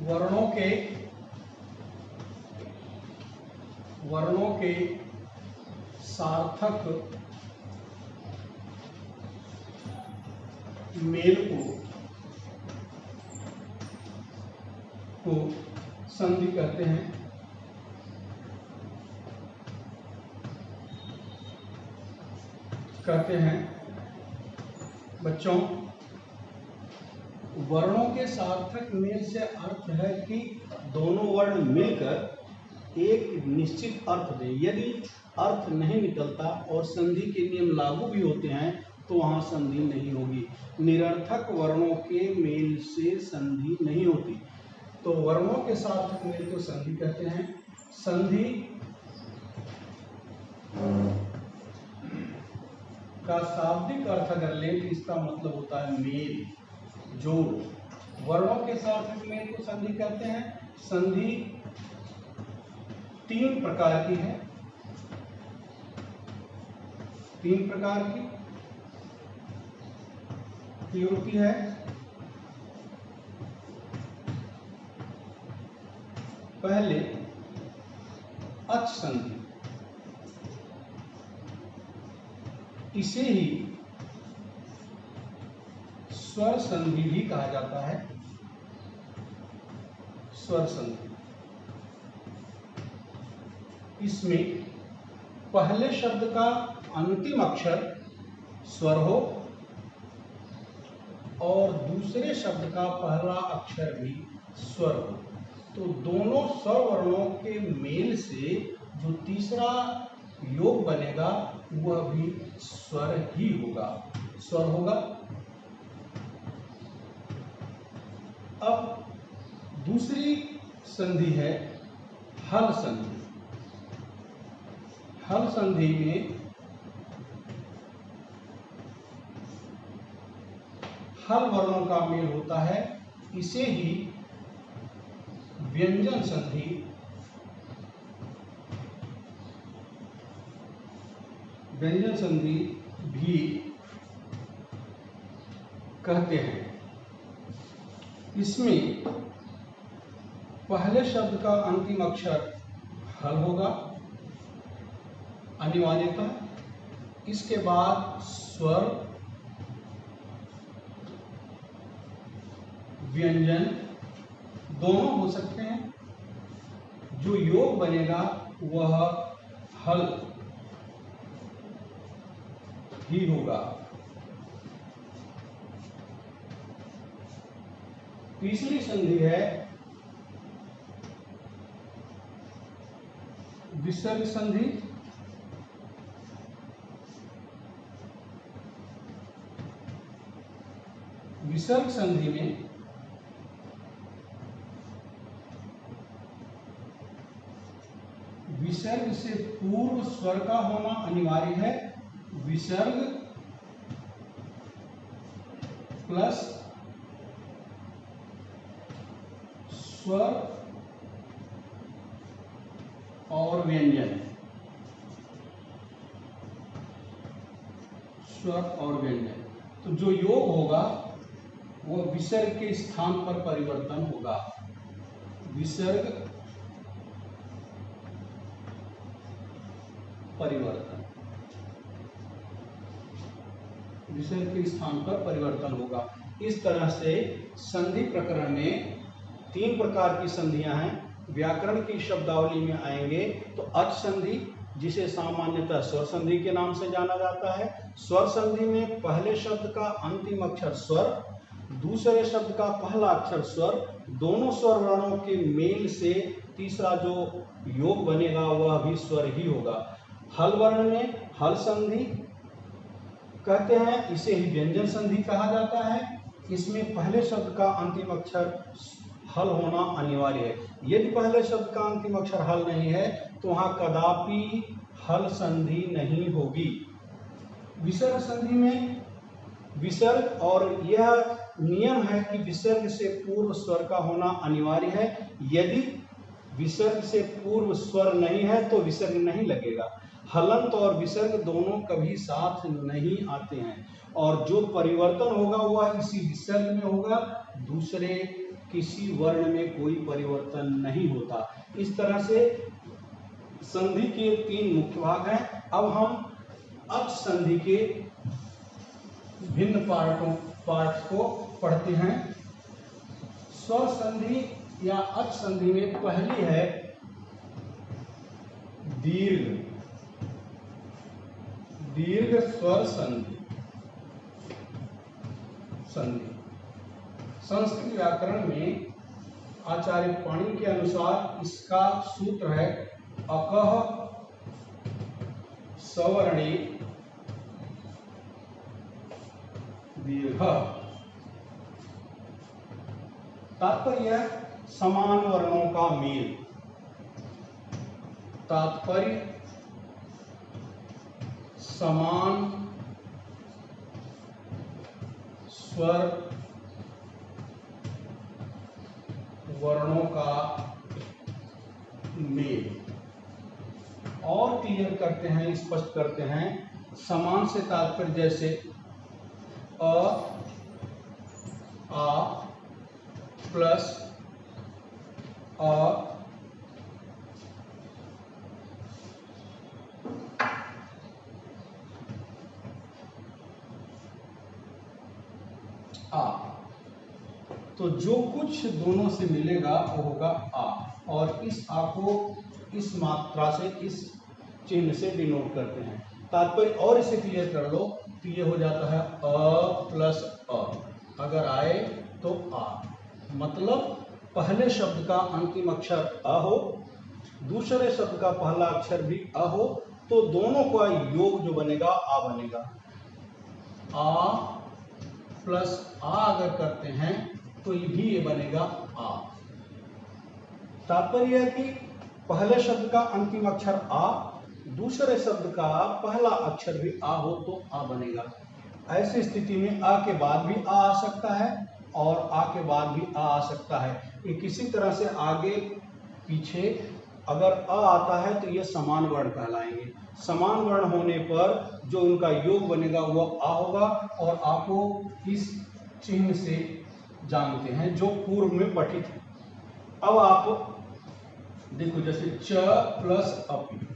वर्णों के सार्थक मेल को संधि कहते हैं। बच्चों, वर्णों के सार्थक मेल से अर्थ है कि दोनों वर्ण मिलकर एक निश्चित अर्थ दें। यदि अर्थ नहीं निकलता और संधि के नियम लागू भी होते हैं तो वहां संधि नहीं होगी। निरर्थक वर्णों के मेल से संधि नहीं होती। तो वर्णों के सार्थक मेल को संधि कहते हैं। संधि का शाब्दिक अर्थ अगर लें तो इसका मतलब होता है मेल, जोड़। वर्णों के सार्थक मेल को संधि कहते हैं। संधि 3 प्रकार की है। 3 प्रकार की होती है। पहले अच संधि, इसे ही स्वर संधि भी कहा जाता है। स्वर संधि, इसमें पहले शब्द का अंतिम अक्षर स्वर हो और दूसरे शब्द का पहला अक्षर भी स्वर हो, तो दोनों स्वर वर्णों के मेल से जो तीसरा योग बनेगा वह भी स्वर ही होगा, स्वर होगा। अब दूसरी संधि है हल संधि। हल संधि में हल वर्णों का मेल होता है। इसे ही व्यंजन संधि, भी कहते हैं। इसमें पहले शब्द का अंतिम अक्षर हल होगा अनिवार्यतः। इसके बाद स्वर, व्यंजन दोनों हो सकते हैं। जो योग बनेगा वह हल ही होगा। तीसरी संधि है विसर्ग संधि। विसर्ग संधि में विसर्ग से पूर्व स्वर का होना अनिवार्य है। विसर्ग प्लस स्वर और व्यंजन, स्वर और व्यंजन। तो जो योग होगा वह विसर्ग के स्थान पर परिवर्तन होगा। विसर्ग परिवर्तन, विसर्ग के स्थान पर परिवर्तन होगा। इस तरह से संधि प्रकरण में 3 प्रकार की संधियां हैं। व्याकरण की शब्दावली में आएंगे तो अच संधि, जिसे सामान्यतः स्वर संधि के नाम से जाना जाता है। स्वर संधि में पहले शब्द का अंतिम अक्षर स्वर, दूसरे शब्द का पहला अक्षर स्वर, दोनों स्वर वर्णों के मेल से तीसरा जो योग बनेगा वह भी स्वर ही होगा। हल वर्ण में हल संधि कहते हैं। इसे ही व्यंजन संधि कहा जाता है। इसमें पहले शब्द का अंतिम अक्षर हल होना अनिवार्य है। यदि पहले शब्द का अंतिम अक्षर हल नहीं है तो वहां कदापि हल संधि नहीं होगी। विसर्ग संधि में विसर्ग, और यह नियम है कि विसर्ग से पूर्व स्वर का होना अनिवार्य है। यदि विसर्ग से पूर्व स्वर नहीं है तो विसर्ग नहीं लगेगा। हलंत और विसर्ग दोनों कभी साथ नहीं आते हैं और जो परिवर्तन होगा वह इसी विसर्ग में होगा, दूसरे किसी वर्ण में कोई परिवर्तन नहीं होता। इस तरह से संधि के 3 मुख्य भाग हैं। अब हम अच संधि के भिन्न पार्ट्स को पढ़ते हैं। स्वर संधि या अच संधि में पहली है दीर्घ स्वर संधि। संस्कृत व्याकरण में आचार्य पाणिनि के अनुसार इसका सूत्र है अकः सवर्णे दीर्घ। तात्पर्य समान वर्णों का मेल। तात्पर्य समान स्वर वर्णों का मेल। और क्लियर करते हैं, स्पष्ट करते हैं। समान से तात्पर्य जैसे अ, आ प्लस अ, आ, तो जो कुछ दोनों से मिलेगा वो होगा आ, और इस आ को इस मात्रा से, इस चिन्ह से डिनोट करते हैं। तात्पर्य और इसे क्लियर कर लो तो ये हो जाता है अ प्लस अ। अगर आए तो आ, मतलब पहले शब्द का अंतिम अक्षर अ हो, दूसरे शब्द का पहला अक्षर भी अ हो, तो दोनों का योग जो बनेगा आ बनेगा। आ प्लस आ अगर करते हैं तो ये भी ये बनेगा आ। तात्पर्य है कि पहले शब्द का अंतिम अक्षर आ, दूसरे शब्द का पहला अक्षर भी आ हो तो आ बनेगा। ऐसी स्थिति में आ के बाद भी आ सकता है और आ के बाद भी आ सकता है। ये किसी तरह से आगे पीछे अगर अ आता है तो ये समान वर्ण कहलाएंगे। समान वर्ण होने पर जो उनका योग बनेगा वो आ होगा, और आ को इस चिन्ह से जानते हैं जो पूर्व में पठित है। अब आप देखो, जैसे च प्लस अपि,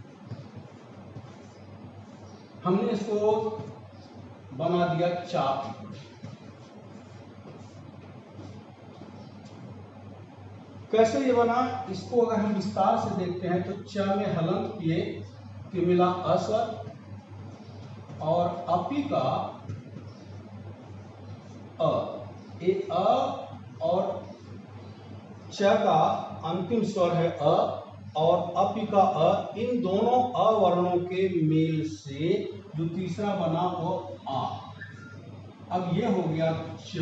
हमने इसको बना दिया चाप। कैसे ये बना, इसको अगर हम विस्तार से देखते हैं तो च में हलंत किए तो मिला अस्वर, और अपि का अ, ए अ और च का अंतिम स्वर है अ, और अपि का अ, इन दोनों अवर्णों के मेल से जो तीसरा बना वो आ। अब ये हो गया च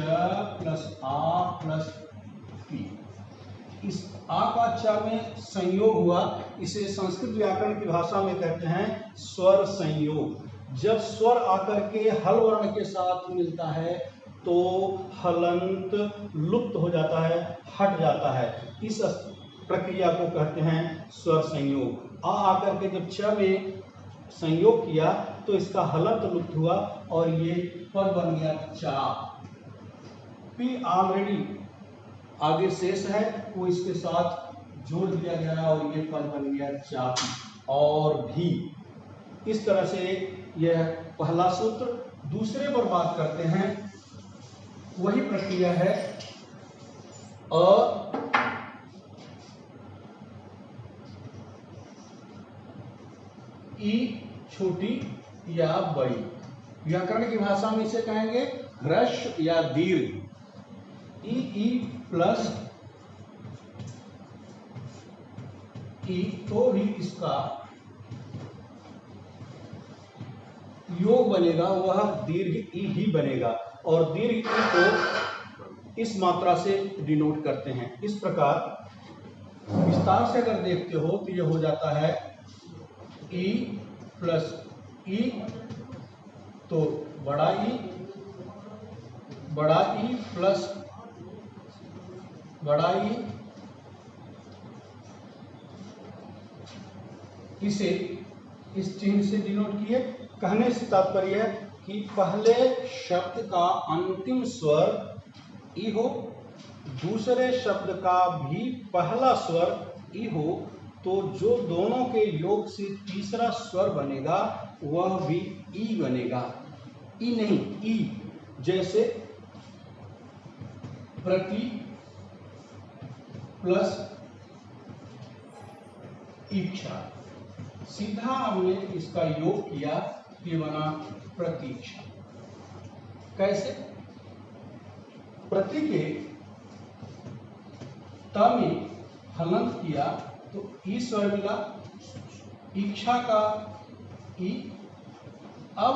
प्लस आ प्लस पी। इस आ का च में संयोग हुआ, इसे संस्कृत व्याकरण की भाषा में कहते हैं स्वर संयोग। जब स्वर आकर के हल वर्ण के साथ मिलता है तो हलंत लुप्त हो जाता है, हट जाता है। इस प्रक्रिया को कहते हैं स्वर संयोग। आ आकर के जब च में संयोग किया तो इसका हलंत लुप्त हुआ और ये पद बन गया चाप। पी ऑलरेडी आगे शेष है, वो इसके साथ जोड़ दिया गया और ये पद बन गया चाप। और भी इस तरह से यह पहला सूत्र। दूसरे पर बात करते हैं, वही प्रक्रिया है अ ई छोटी या बड़ी। व्याकरण की भाषा में इसे कहेंगे ह्रस्व या दीर्घ। ई प्लस ई तो भी इसका योग बनेगा, वह दीर्घ ई ही बनेगा, और दीर्घ ई को इस मात्रा से डिनोट करते हैं। इस प्रकार विस्तार से अगर देखते हो तो यह हो जाता है ई प्लस ई, तो बड़ा ई प्लस बड़ा ई, इसे इस चिन्ह से डिनोट किए। कहने से तात्पर्य है कि पहले शब्द का अंतिम स्वर ई हो, दूसरे शब्द का भी पहला स्वर ई हो तो जो दोनों के योग से तीसरा स्वर बनेगा वह भी ई बनेगा। ई नहीं, ई। जैसे प्रति प्लस इच्छा, सीधा हमने इसका योग किया, ये बना प्रतीक्षा। कैसे? प्रति के त में हलंत किया तो ई स्वर मिला, इच्छा का ई। अब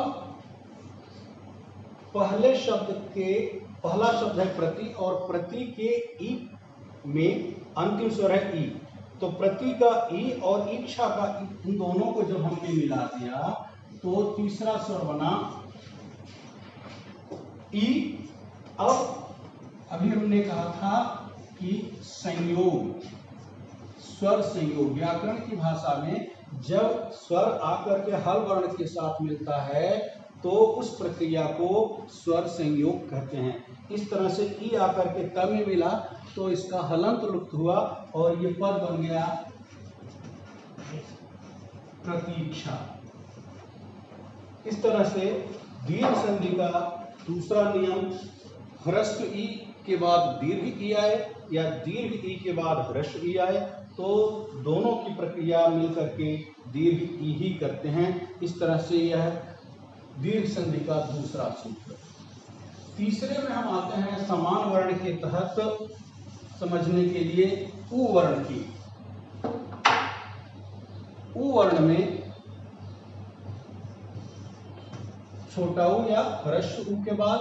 पहले शब्द के पहला शब्द है प्रति और प्रति के ई में अंतिम स्वर है ई, तो प्रति का ई और इच्छा का ई, इन दोनों को जब हमने मिला दिया तो तीसरा स्वर बना ई। अब अभी हमने कहा था कि संयोग, स्वर संयोग, व्याकरण की भाषा में जब स्वर आकर के हल वर्ण के साथ मिलता है तो उस प्रक्रिया को स्वर संयोग कहते हैं। इस तरह से ई आकर के त में मिला तो इसका हलंत लुप्त हुआ और ये पद बन गया प्रतीक्षा। इस तरह से दीर्घ संधि का दूसरा नियम, ह्रस्व ई के बाद दीर्घ ई आए या दीर्घ ई के बाद ह्रस्व ई आए तो दोनों की प्रक्रिया मिलकर के दीर्घ ई ही करते हैं। इस तरह से यह दीर्घ संधि का दूसरा सूत्र। तीसरे में हम आते हैं समान वर्ण के तहत समझने के लिए उ वर्ण की। उ वर्ण में छोटा उ या ह्रस्व उ के बाद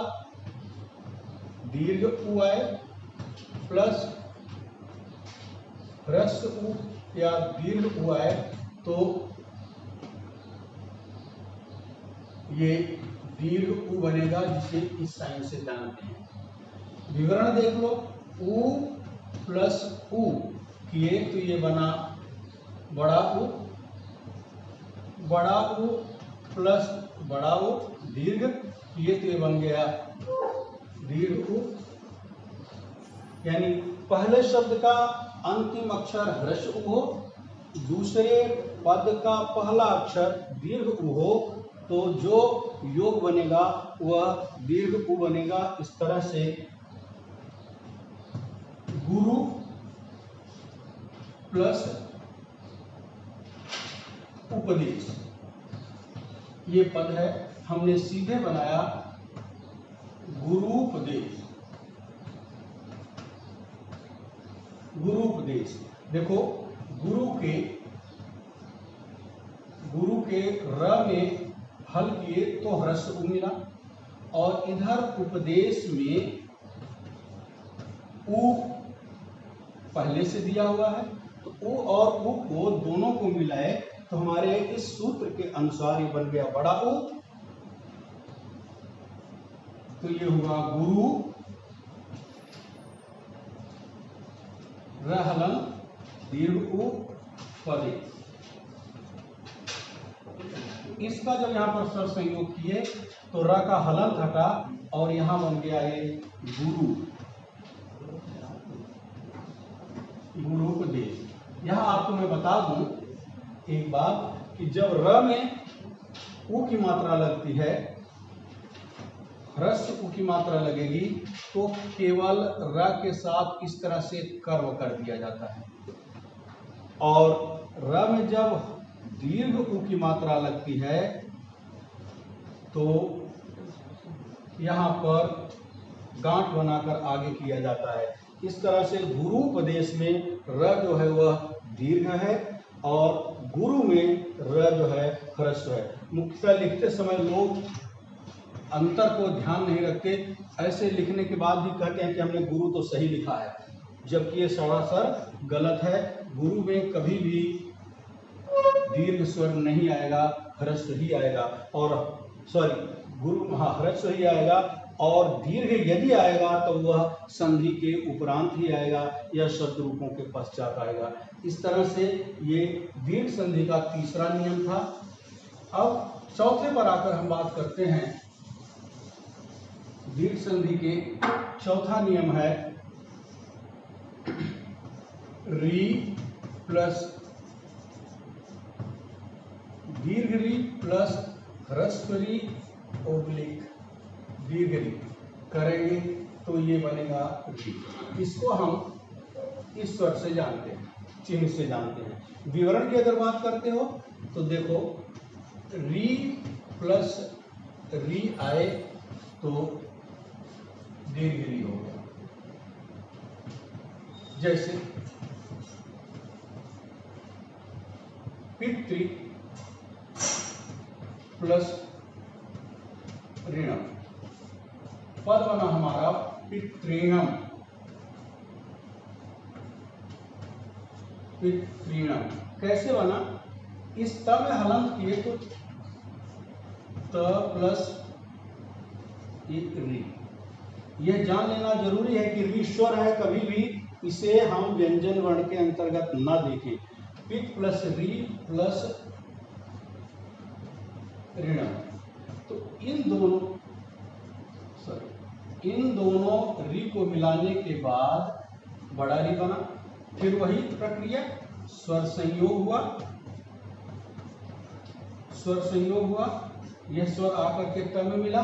दीर्घ उ आए प्लस ह्रस्व उ या दीर्घ उ आए तो ये दीर्घ उ बनेगा, जिसे इस साइन से जानते हैं। विवरण देख लो, उ प्लस उ किए तो ये बना बड़ा उ, बड़ा उ प्लस बड़ा उ दीर्घ किए तो ये बन गया दीर्घ उ। यानी पहले शब्द का अंतिम अक्षर ह्रस्व उ हो, दूसरे पद का पहला अक्षर दीर्घ उ हो तो जो योग बनेगा वह दीर्घ उ बनेगा। इस तरह से गुरु प्लस उपदेश ये पद है, हमने सीधे बनाया गुरुपदेश। गुरुपदेश देखो, गुरु के र में हल किए तो ह्रस्व उ मिला और इधर उपदेश में उ पहले से दिया हुआ है तो उ और उ को दोनों को मिलाए तो हमारे इस सूत्र के अनुसार ये बन गया बड़ा उ। तो ये हुआ गुरु रहलन दीर्घ उ पदे। इसका जब यहाँ पर स्वर संयोग किए तो र का हलंत हटा और यहाँ बन गया ये गुरु, गुरुपदेश। यहाँ आपको मैं बता दूं एक बात कि जब र में उ की मात्रा लगती है, ह्रस्व उ की मात्रा लगेगी तो केवल र के साथ इस तरह से कर्व कर दिया जाता है, और र में जब दीर्घ उ की मात्रा लगती है तो यहाँ पर गांठ बनाकर आगे किया जाता है। इस तरह से गुरुपदेश में र जो है वह दीर्घ है और गुरु में र जो है ह्रस्व है। मुख्यतः लिखते समय लोग अंतर को ध्यान नहीं रखते, ऐसे लिखने के बाद भी कहते हैं कि हमने गुरु तो सही लिखा है, जबकि ये सरासर गलत है। गुरु में कभी भी दीर्घ स्वर नहीं आएगा, ह्रस्व ही आएगा, और गुरु ह्रस्व ही आएगा, और दीर्घ यदि आएगा तो वह संधि के उपरांत ही आएगा या शब्द रूपों के पश्चात आएगा। इस तरह से ये दीर्घ संधि का तीसरा नियम था। अब चौथे पर आकर हम बात करते हैं। दीर्घ संधि के चौथा नियम है री प्लस दीर्घ री प्लस ह्रस्व री ओब्लिक दीर्घ री करेंगे तो ये बनेगा री। इसको हम इस स्वर से जानते हैं, चिन्ह से जानते हैं। विवरण की अगर बात करते हो तो देखो री प्लस री आए तो दीर्घ री हो गया। जैसे पितृ प्लस ऋणम, पद बना हमारा पितृणम। पितृणम कैसे बना? इस त में हलंत किए तो त प्लस री। यह जान लेना जरूरी है कि री स्वर है, कभी भी इसे हम व्यंजन वर्ण के अंतर्गत न देखें। पित प्लस री प्लस ऋणम, तो इन दोनों री को मिलाने के बाद बड़ा री बना। फिर वही प्रक्रिया, स्वर संयोग हुआ, यह स्वर आकर के त में मिला,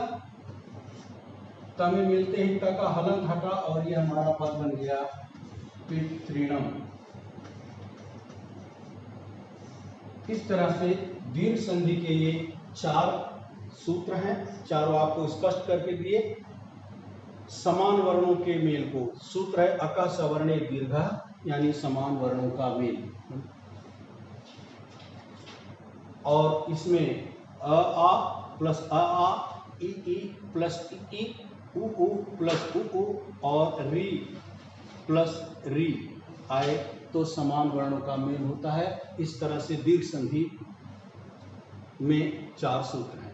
त में मिलते ही त का हलंत हटा और यह हमारा पद बन गया पितृणम। इस तरह से दीर्घ संधि के ये 4 सूत्र हैं, चारों आपको स्पष्ट करके दिए। समान वर्णों के मेल को, सूत्र है अक सवर्णे दीर्घ, यानी समान वर्णों का मेल। और इसमें अ आ प्लस अ आ, ई प्लस ई, उ प्लस उ और री प्लस री आए तो समान वर्णों का मेल होता है। इस तरह से दीर्घ संधि में 4 सूत्र हैं।